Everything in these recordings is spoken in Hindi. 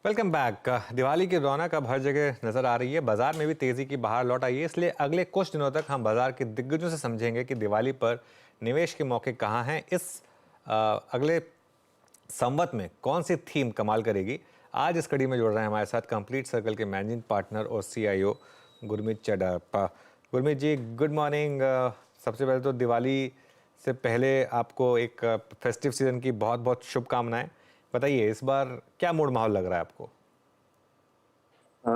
Welcome back. दिवाली की रौनक अब हर जगह नजर आ रही है। बाजार में भी तेजी की बहार लौट आई है। इसलिए अगले कुछ दिनों तक हम बाजार के दिग्गजों से समझेंगे कि दिवाली पर निवेश के मौके कहाँ हैं। अगले संवत में कौन सी थीम कमाल करेगी। आज इस कड़ी में जुड़ रहे हैं हमारे साथ कंप्लीट सर्कल के मैनेजिंग पार्टनर और CIO गुरमीत चड्ढा। गुरमीत जी, गुड मॉर्निंग। सबसे पहले तो दिवाली से पहले आपको एक फेस्टिव सीजन की बहुत बहुत शुभकामनाएं। बताइए, इस बार क्या मूड माहौल लग रहा है आपको? अ,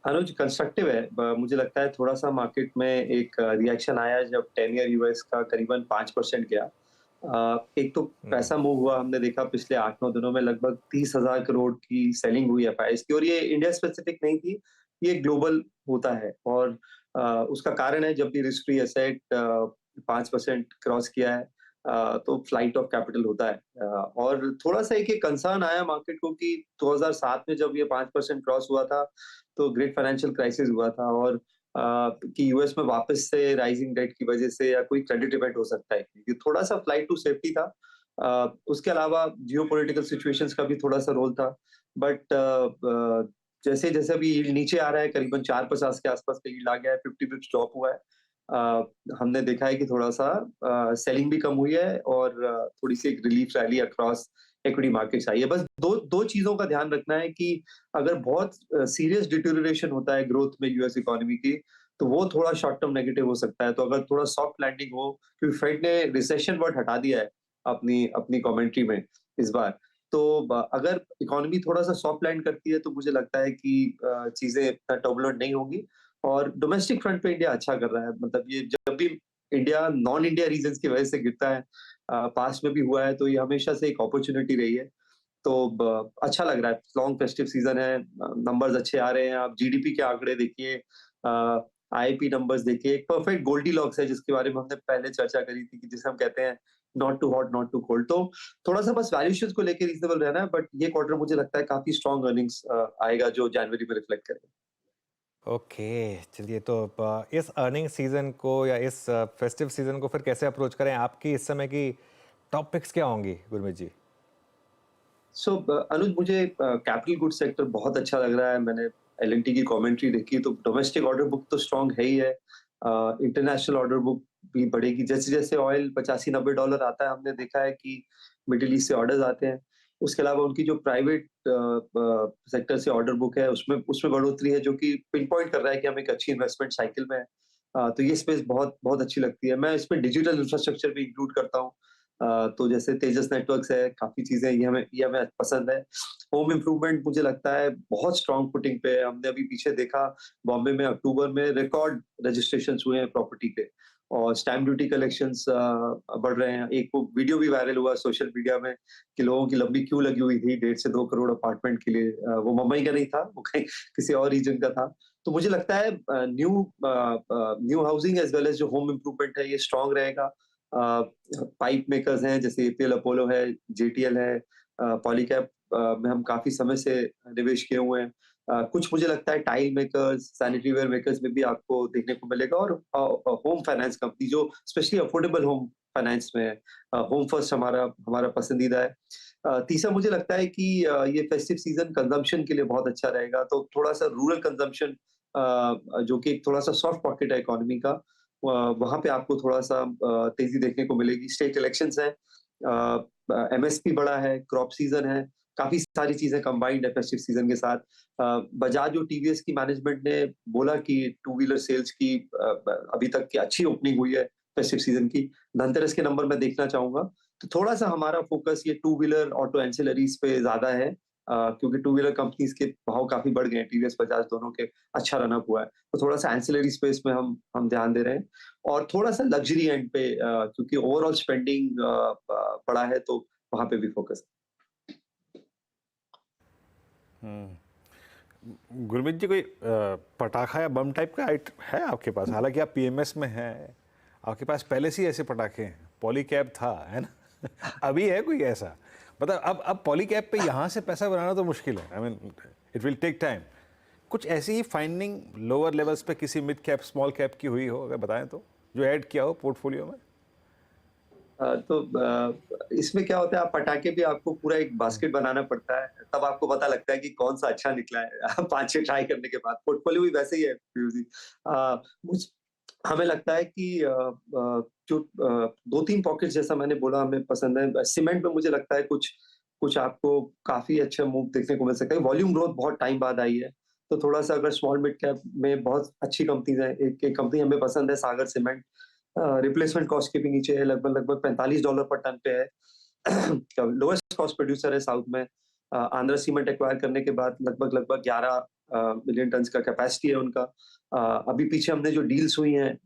अनुज कंस्ट्रक्टिव है। मुझे लगता है थोड़ा सा मार्केट में एक रिएक्शन आया जब 10 ईयर यूएस का करीबन 5% गया। एक तो पैसा मूव हुआ, हमने देखा पिछले 8-9 दिनों में लगभग 30,000 करोड़ की सेलिंग हुई एफआईआईज की, और ये इंडिया स्पेसिफिक नहीं थी, ये ग्लोबल होता है। और उसका कारण है जब भी रिस्क फ्री एसेट 5% क्रॉस किया है, तो फ्लाइट ऑफ कैपिटल होता है। और थोड़ा सा एक कंसर्न आया मार्केट को कि 2007 में जब ये 5% क्रॉस हुआ था, तो ग्रेट फाइनेंशियल क्राइसिस हुआ था, और कि यूएस में वापस से राइजिंग डेट की वजह से या कोई क्रेडिट इवेंट हो सकता है। ये थोड़ा सा फ्लाइट टू सेफ्टी था। उसके अलावा जियोपॉलिटिकल सिचुएशंस का भी थोड़ा सा रोल था। बट जैसे जैसे अभी यील्ड नीचे आ रहा है, करीबन 4.50 के आसपास का यील्ड आ गया है, 50 बिप्स ड्रॉप हुआ है। हमने देखा है कि थोड़ा सा सेलिंग भी कम हुई है, और थोड़ी सी एक relief rally across equity markets आई है। बस दो दो चीजों का ध्यान रखना है कि अगर बहुत सीरियस डिटेरियोरेशन होता है ग्रोथ में यूएस इकोनॉमी की, तो वो थोड़ा शॉर्ट टर्म नेगेटिव हो सकता है। तो अगर थोड़ा सॉफ्ट लैंडिंग हो, क्योंकि फेड ने रिसेशन वर्ड हटा दिया है अपनी अपनी कमेंट्री में इस बार, तो अगर इकोनॉमी थोड़ा सा सॉफ्ट लैंड करती है, तो मुझे लगता है कि चीजें इतना टर्बुलेंट नहीं होंगी। और डोमेस्टिक फ्रंट पे इंडिया अच्छा कर रहा है। मतलब ये जब भी इंडिया नॉन इंडिया रीजन की वजह से गिरता है, पास्ट में भी हुआ है, तो ये हमेशा से एक अपॉर्चुनिटी रही है। तो अच्छा लग रहा है। लॉन्ग फेस्टिव सीजन है, नंबर्स अच्छे आ रहे हैं। आप जीडीपी के आंकड़े देखिए, आईपी नंबर्स देखिए, एक परफेक्ट गोल्डीलॉक्स है जिसके बारे में हमने पहले चर्चा करी थी, कि जिसे हम कहते हैं not too hot not too cold. तो थोड़ा सा बस वैल्यूएशंस को लेके रीजनेबल रहना है, बट ये क्वार्टर मुझे लगता है काफी स्ट्रॉन्ग अर्निंग्स आएगा जो जनवरी में रिफ्लेक्ट करेगा। ओके, चलिए तो इस अर्निंग सीजन को या इस फेस्टिव सीजन को फिर कैसे अप्रोच करें? आपकी इस समय की टॉप पिक्स क्या होंगी गुरमीत जी? सो अनुज, मुझे कैपिटल गुड्स सेक्टर बहुत अच्छा लग रहा है। मैंने एल&टी की कमेंट्री देखी, तो डोमेस्टिक ऑर्डर बुक तो स्ट्रांग है ही है। इंटरनेशनल ऑर्डर बुक भी बढ़ेगी जैसे जैसे ऑयल $85-90 आता है। हमने देखा है कि मिडिल ईस्ट से ऑर्डर्स आते हैं। उसके अलावा उनकी जो प्राइवेट सेक्टर से ऑर्डर बुक है, उसमें उसमें बढ़ोतरी है, जो कि पिन पॉइंट कर रहा है कि हम एक अच्छी इन्वेस्टमेंट साइकिल में है। तो ये स्पेस बहुत बहुत अच्छी लगती है। मैं इसमें डिजिटल इंफ्रास्ट्रक्चर भी इंक्लूड करता हूँ। तो जैसे तेजस नेटवर्क्स है, काफ़ी चीज़ें ये हमें पसंद है। होम इम्प्रूवमेंट मुझे लगता है बहुत स्ट्रॉन्ग फुटिंग पे है। हमने अभी पीछे देखा, बॉम्बे में अक्टूबर में रिकॉर्ड रजिस्ट्रेशंस हुए हैं प्रॉपर्टी के, और स्टैम्प ड्यूटी कलेक्शंस बढ़ रहे हैं। एक वो वीडियो भी वायरल हुआ सोशल मीडिया में कि लोगों की लंबी क्यू लगी हुई थी 1.5 से 2 करोड़ अपार्टमेंट के लिए। वो मुंबई का नहीं था, वो कहीं किसी और रीजन का था। तो मुझे लगता है new housing as well as जो होम इम्प्रूवमेंट है, ये स्ट्रॉन्ग रहेगा। पाइप मेकर्स हैं जैसे एपीएल अपोलो है, जेटीएल है, पॉलीकैब में हम काफ़ी समय से निवेश किए हुए हैं। कुछ मुझे लगता है tile makers, sanitary ware makers में भी आपको देखने को मिलेगा, और होम फाइनेंस कंपनी जो स्पेशली अफोर्डेबल होम फाइनेंस में है। होम फर्स्ट हमारा हमारा पसंदीदा है। तीसरा मुझे लगता है कि ये फेस्टिव सीजन कंजम्पशन के लिए बहुत अच्छा रहेगा। तो थोड़ा-सा रूरल कंजम्पशन, जो कि एक थोड़ा-सा सॉफ्ट पॉकेट है इकोनॉमी का, वहाँ पे आपको थोड़ा-सा तेज़ी देखने को मिलेगी। स्टेट इलेक्शंस हैं, एमएसपी बढ़ा है, क्रॉप सीज़न है, काफ़ी सारी चीज़ें कंबाइंड है फेस्टिव सीज़न के साथ। बजाज और टीवीएस की मैनेजमेंट ने बोला कि टू व्हीलर सेल्स की अभी तक की अच्छी ओपनिंग हुई है फेस्टिव सीज़न की। धनतेरस के नंबर मैं देखना चाहूँगा। तो थोड़ा-सा हमारा फ़ोकस ये टू व्हीलर, ऑटो एंसिलरीज़ पे ज़्यादा है, क्योंकि टू व्हीलर कंपनीज़ के भाव काफ़ी बढ़ गए हैं, टीवीएस, बजाज दोनों के अच्छा रन अप हुआ है। तो थोड़ा-सा एंसिलरी स्पेस में हम ध्यान दे रहे हैं, और थोड़ा-सा लग्ज़री एंड पे, क्योंकि ओवरऑल स्पेंडिंग बढ़ा है, तो वहाँ पे भी फ़ोकस है। गुरमीत जी, कोई पटाखा या बम टाइप का आइट है आपके पास? हालांकि आप पीएमएस में हैं, आपके पास पहले से ही ऐसे पटाखे हैं। पॉलीकैब था, है ना? अभी है कोई ऐसा? मतलब अब पॉलीकैब पे यहाँ से पैसा बनाना तो मुश्किल है। I mean, it will take time. कुछ ऐसी ही फाइंडिंग लोअर लेवल्स पे किसी मिड कैप, स्मॉल कैप की हुई हो, अगर बताएं तो, जो ऐड किया हो पोर्टफोलियो में? तो इसमें क्या होता है, आप पटाखे भी आपको पूरा एक बास्केट बनाना पड़ता है, तब आपको पता लगता है कि कौन-सा अच्छा निकला है। 5-6 ट्राई करने के बाद पोर्टफोलियो भी वैसे ही है पीयूष जी। मुझ हमें लगता है कि जो 2-3 पॉकेट्स जैसा मैंने बोला हमें पसंद है। सीमेंट में मुझे लगता है कुछ कुछ आपको काफ़ी अच्छा मूव देखने को मिल सकता है। वॉल्यूम ग्रोथ बहुत टाइम बाद आई है, तो थोड़ा-सा अगर स्मॉल मिड कैप में बहुत अच्छी कंपनीज़ हैं, एक एक कंपनी हमें पसंद है सागर सीमेंट। रिप्लेसमेंट कॉस्ट के भी नीचे है, लगभग $45 पर टन पे है। लोएस्ट कॉस्ट प्रोड्यूसर है साउथ में। आंध्र सीमेंट एक्वायर करने के बाद लगभग 11 मिलियन टन्स का कैपेसिटी है उनका। अभी पीछे हमने जो डील्स हुई हैं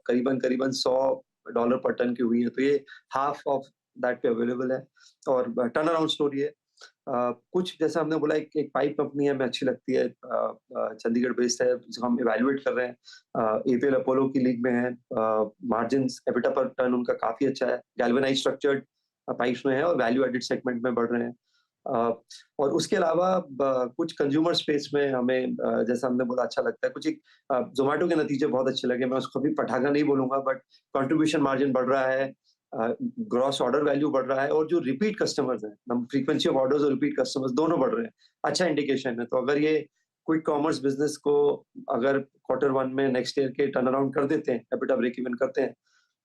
करीबन $100 पर टन की हुई हैं, तो ये हाफ ऑफ दैट पे अवेलेबल है और टर्न अराउंड स्टोरी है। कुछ जैसा हमने बोला एक एक पाइप कंपनी है, हमें अच्छी लगती है, चंडीगढ़ बेस्ड है, जिसको हम इवैल्यूएट कर रहे हैं। एपीएल अपोलो की लीग में है। मार्जिन्स एबिटा पर टन उनका काफ़ी अच्छा है। गैल्वेनाइज्ड स्ट्रक्चर्ड पाइप्स में है और वैल्यू एडेड सेगमेंट में बढ़ रहे हैं। अ, और उसके अलावा कुछ कंज्यूमर स्पेस में हमें जैसा हमने बोला अच्छा लगता है। कुछ एक ज़ोमैटो के नतीजे बहुत अच्छे लगे। मैं उसको भी पटाखा नहीं बोलूँगा, बट कंट्रीब्यूशन मार्जिन बढ़ रहा है। ग्रॉस ऑर्डर वैल्यू बढ़ रहा है और जो रिपीट कस्टमर्स हैं, फ्रीक्वेंसी ऑफ ऑर्डर्स और रिपीट कस्टमर्स दोनों बढ़ रहे हैं। अच्छा इंडिकेशन है। तो अगर ये क्विक कॉमर्स बिज़नेस को अगर क्वार्टर 1 में नेक्स्ट ईयर के टर्न अराउंड कर देते हैं, एबिटा ब्रेक इवन करते हैं,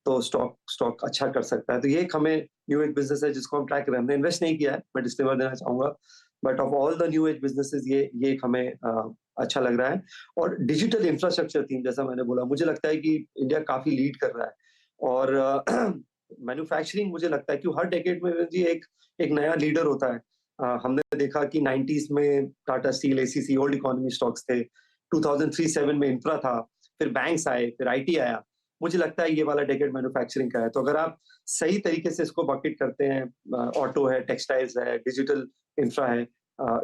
तो स्टॉक स्टॉक अच्छा कर सकता है। तो ये एक हमें न्यू एज बिज़नेस है जिसको हम ट्रैक कर रहे हैं। हमने इन्वेस्ट नहीं किया है, मैं डिस्क्लेमर देना चाहूँगा। But of all the new age businesses ये एक हमें अच्छा लग रहा है। और डिजिटल इंफ्रास्ट्रक्चर थीम जैसा मैंने बोला, मुझे लगता है कि इंडिया काफ़ी लीड कर रहा है। और मैन्युफैक्चरिंग मुझे लगता है कि हर डेकेड में जी एक एक नया लीडर होता है। हमने देखा कि 90s में Tata steel, ACC old economy stocks थे। 2003-7 में इंफ्रा था, फिर बैंक्स आए, फिर आईटी आया। मुझे लगता है ये वाला डेकेड मैन्युफैक्चरिंग का है। तो अगर आप सही तरीके से इसको बकेट करते हैं, ऑटो है, टेक्सटाइल्स है, डिजिटल इंफ्रा है,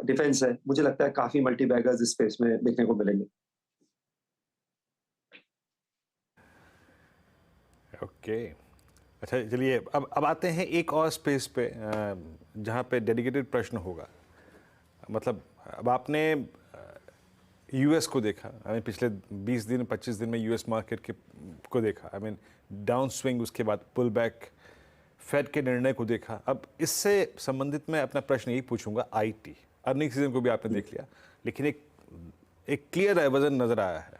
डिफेंस है, मुझे लगता है काफ़ी मल्टी बैगर्स इस स्पेस में देखने को मिलेंगे। ओके। अच्छा चलिए अब आते हैं एक और स्पेस पे जहाँ पे डेडिकेटेड प्रश्न होगा। मतलब अब आपने यूएस को देखा, आई मीन पिछले 20 दिन 25 दिन में यूएस मार्केट के को देखा, आई मीन डाउन स्विंग, उसके बाद पुल बैक, फेड के निर्णय को देखा। अब इससे संबंधित मैं अपना प्रश्न यही पूछूंगा, आईटी अर्निंग सीजन को भी आपने देख लिया, लेकिन एक क्लियर डाइवर्जन नजर आया है,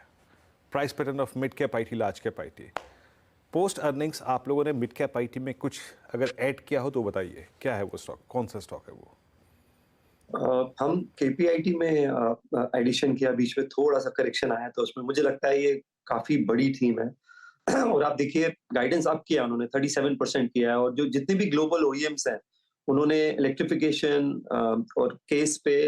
price pattern of mid cap IT, large cap IT. Post earnings आप लोगों ने मिड कैप आईटी में कुछ अगर ऐड किया हो तो बताइए, क्या है वो स्टॉक, कौन सा स्टॉक है वो? हम केपीआईटी में एडिशन किया, बीच में थोड़ा-सा करेक्शन आया, तो उसमें मुझे लगता है ये काफ़ी बड़ी थीम है। और आप देखिए गाइडेंस अप किया उन्होंने 37% किया है, और जो जितने भी ग्लोबल ओईएम्स हैं, उन्होंने इलेक्ट्रिफिकेशन और केस पे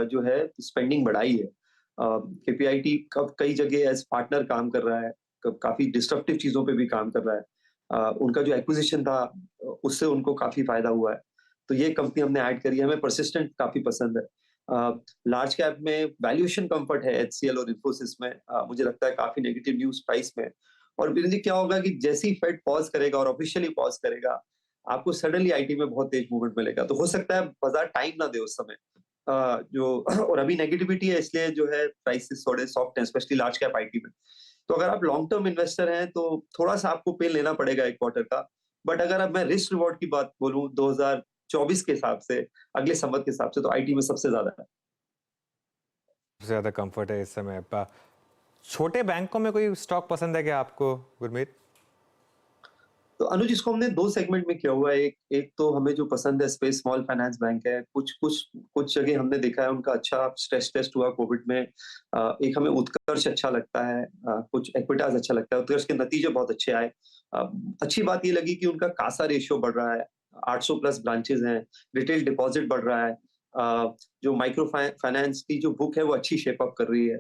जो है स्पेंडिंग बढ़ाई है। केपीआईटी कब कई जगह एज़ पार्टनर काम कर रहा है, क काफ़ी डिस्ट्रप्टिव चीज़ों पे भी काम कर रहा है। उनका जो एक्विजिशन था उससे उनको काफ़ी फ़ायदा हुआ है। तो ये कंपनी हमने ऐड करी है, हमें परसिस्टेंट काफ़ी पसंद है। लार्ज कैप में वैल्यूएशन कम्फर्ट है एचसीएल और इन्फोसिस में। मुझे लगता है काफ़ी नेगेटिव न्यूज़ प्राइस में। और वीरेंद्र जी क्या होगा कि जैसे ही फेड पॉज़ करेगा और ऑफिशियली पॉज़ करेगा, आपको सडनली आईटी में बहुत तेज मूवमेंट मिलेगा। तो हो सकता है बाज़ार टाइम ना दे उस समय। जो और अभी नेगेटिविटी है, इसलिए जो है प्राइसेस थोड़े सॉफ्ट हैं, स्पेशली लार्ज कैप आईटी में। तो अगर आप लॉन्ग टर्म इन्वेस्टर हैं तो थोड़ा-सा आपको पेन लेना पड़ेगा 1 क्वार्टर का। बट अगर अब मैं रिस्क रिवॉर्ड की बात बोलूँ 2024 के हिसाब से, अगले संवत के हिसाब से, तो आईटी में सबसे ज़्यादा है। सबसे ज़्यादा कंफर्ट है इस समय। छोटे बैंकों में कोई स्टॉक पसंद है क्या आपको, गुरमीत? तो अनुज, इसको हमने 2 सेगमेंट में किया हुआ है। एक एक तो हमें जो पसंद है स्पेस स्मॉल फाइनेंस बैंक है। कुछ कुछ कुछ जगह हमने देखा है उनका अच्छा स्ट्रेस टेस्ट हुआ कोविड में। एक हमें उत्कर्ष अच्छा लगता है, कुछ एक्विटास अच्छा लगता है। उत्कर्ष के नतीजे बहुत अच्छे आए। अ, अच्छी बात ये लगी कि उनका कासा रेशियो बढ़ रहा है, 800 प्लस ब्रांचेस हैं, रिटेल डिपॉजिट बढ़ रहा है। जो माइक्रो फाइनेंस की जो बुक है वो अच्छी शेप अप कर रही है।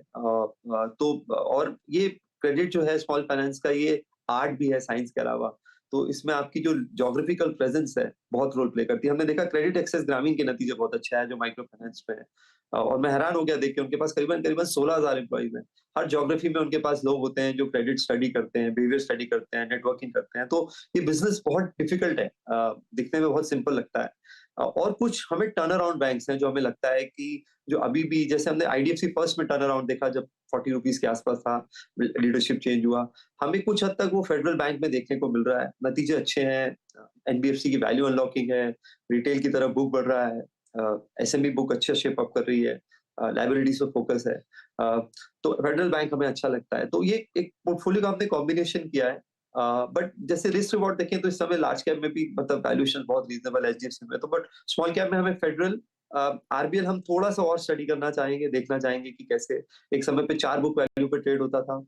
तो और ये क्रेडिट जो है स्मॉल फाइनेंस का, ये आर्ट भी है साइंस के अलावा। तो इसमें आपकी जो ज्योग्राफिकल प्रेजेंस है बहुत रोल प्ले करती है। हमने देखा क्रेडिट एक्सेस ग्रामीण के नतीजे बहुत अच्छे आए जो माइक्रो फाइनेंस में है। और मैं हैरान हो गया देख के, उनके पास करीबन 16,000 एम्प्लॉइज हैं। हर ज्योग्राफी में उनके पास लोग होते हैं जो क्रेडिट स्टडी करते हैं, बिहेवियर स्टडी करते हैं, नेटवर्किंग करते हैं। तो ये बिजनेस बहुत डिफिकल्ट है, दिखने में बहुत सिंपल लगता है। और कुछ हमें टर्न अराउंड बैंक्स हैं जो हमें लगता है कि जो अभी भी, जैसे हमने आईडीएफसी फर्स्ट में टर्न अराउंड देखा जब ₹40 के आसपास था, लीडरशिप चेंज हुआ। हमें कुछ हद तक वो फेडरल बैंक में देखने को मिल रहा है, नतीजे अच्छे हैं, एनबीएफसी की वैल्यू अनलॉकिंग है, रिटेल की तरफ बुक बढ़ रहा है, एसएमबी बुक अच्छा शेप अप कर रही है, लायबिलिटीज पे फोकस है। तो फेडरल बैंक हमें अच्छा लगता है। तो ये एक पोर्टफोलियो का हमने कॉम्बिनेशन किया है। बट जैसे रिस्क रिवॉर्ड देखें तो इस समय लार्ज कैप में भी मतलब वैल्यूएशन बहुत रीजनेबल है एचडीएफसी में, तो बट स्मॉल कैप में हमें फेडरल, आरबीएल हम थोड़ा-सा और स्टडी करना चाहेंगे, देखना चाहेंगे कि कैसे एक समय पे 4 बुक वैल्यू पे ट्रेड होता था।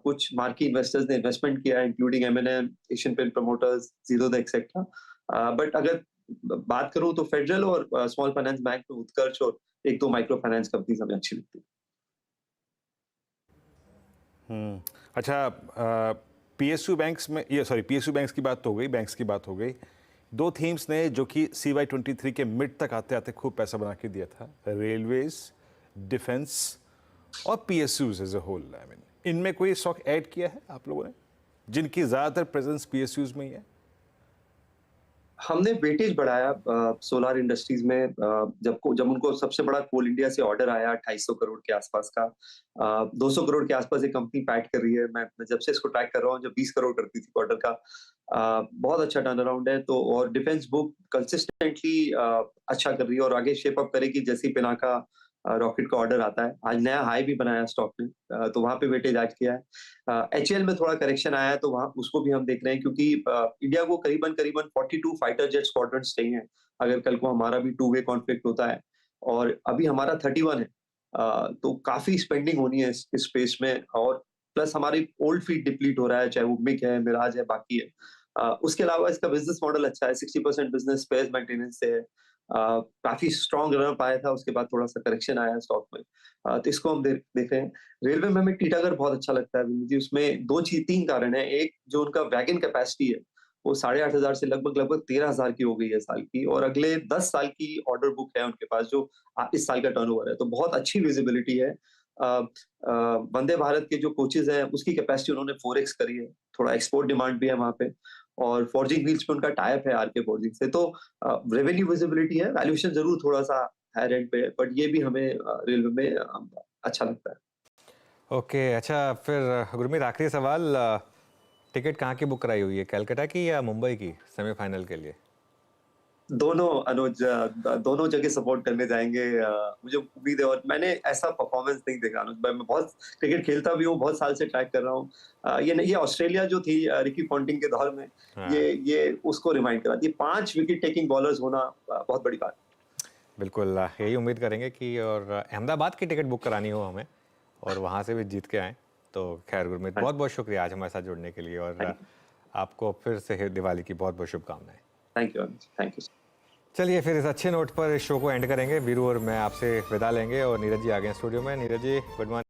कुछ मार्की इन्वेस्टर्स ने इन्वेस्टमेंट किया including MNM, Asian paint promoters, Zerodha etcetera. But अगर बात करूँ तो फेडरल और स्मॉल फाइनेंस बैंक में उत्कर्ष और 1-2 माइक्रो फाइनेंस कंपनीज हमें अच्छी लगती है। अच्छा, पीएसयू बैंक्स में, ये सॉरी, पीएसयू बैंक्स की बात तो हो गई, बैंक्स की बात हो गई। दो थीम्स ने जो कि CY23 के मिड तक आते आते खूब पैसा बना के दिया था, रेलवेज, डिफेंस और PSUs as a whole. I mean, इनमें कोई स्टॉक ऐड किया है आप लोगों ने जिनकी ज्यादातर प्रेजेंस पीएसयूज में ही है? हमने वेटेज बढ़ाया सोलार इंडस्ट्रीज में, जब उनको सबसे बड़ा कोल इंडिया से ऑर्डर आया 250 करोड़ के आसपास का, 200 करोड़ के आसपास एक कंपनी पैट कर रही है। मैं जब से इसको ट्रैक कर रहा हूँ, जब 20 करोड़ करती थी क्वार्टर का, बहुत अच्छा टर्न अराउंड है। तो और डिफेंस बुक कंसिस्टेंटली अच्छा कर रही है और आगे शेप अप करेगी जैसी पिनाका रॉकेट का ऑर्डर आता है। आज नया हाई भी बनाया स्टॉक ने, तो वहां पे वेटेज ऐड किया है। एचएएल में थोड़ा करेक्शन आया है, तो वहां उसको भी हम देख रहे हैं, क्योंकि इंडिया को करीबन 42 फाइटर जेट स्क्वाड्रन्स चाहिए अगर कल को हमारा भी टू वे कॉन्फ्लिक्ट होता है, और अभी हमारा 31 है। तो काफी स्पेंडिंग होनी है इस स्पेस में, और प्लस हमारी ओल्ड फ्लीट डिप्लीट हो रहा है, चाहे वो मिग है, मिराज है, बाकी है। उसके अलावा इसका बिजनेस मॉडल अच्छा है, 60% बिजनेस स्पेस मेंटेनेंस से है। काफी स्ट्रॉन्ग रन अप आया था, उसके बाद थोड़ा सा करेक्शन आया स्टॉक में। तो इसको हम देख रहे हैं। रेलवे में हमें टीटागढ़ बहुत अच्छा लगता है विनीत जी। उसमें 3 कारण है। एक, जो उनका वैगन कैपेसिटी है, वो 8,500 से लगभग 13,000 की हो गई है साल की, और अगले 10 साल की ऑर्डर बुक है उनके पास, जो इस साल का टर्नओवर है, तो बहुत अच्छी विजिबिलिटी है। वंदे भारत के जो कोचेज हैं, उसकी कैपेसिटी उन्होंने 4x करी है, थोड़ा एक्सपोर्ट डिमांड भी है वहां पे, और फॉर्जिंग व्हील्स पे उनका टाइप है आरके फॉर्जिंग से। तो रेवेन्यू विजिबिलिटी है, वैल्यूएशन जरूर थोड़ा सा हाई रेंट पे है, बट ये भी हमें रेलवे में अच्छा लगता है। ओके, अच्छा फिर गुरमीत, आखिरी सवाल, टिकट कहाँ की बुक कराई हुई है, कलकत्ता की या मुंबई की सेमीफाइनल के लिए? दोनों अनुज, दोनों जगह सपोर्ट करने जाएंगे। मुझे उम्मीद है, और मैंने ऐसा परफॉर्मेंस नहीं देखा अनुज भाई। मैं बहुत क्रिकेट खेलता भी हूँ, बहुत साल से ट्रैक कर रहा हूँ। ये ऑस्ट्रेलिया जो थी रिकी पॉन्टिंग के दौर में, हाँ, ये उसको रिमाइंड कराती है। 5 विकेट टेकिंग बॉलर्स होना बहुत बड़ी बात। बिल्कुल, यही उम्मीद करेंगे कि और अहमदाबाद की टिकट बुक करानी हो हमें और वहाँ से भी जीत के आएँ। तो खैर गुरमीत, बहुत बहुत शुक्रिया आज हमारे साथ जुड़ने के लिए, और आपको फिर से दिवाली की बहुत बहुत शुभकामनाएं। Thank you Anuj, thank you. चलिए फिर इस अच्छे नोट पर इस शो को एंड करेंगे। वीरू और मैं आपसे विदा लेंगे, और नीरज जी आ गए हैं स्टूडियो में। Neeraj ji, good morning.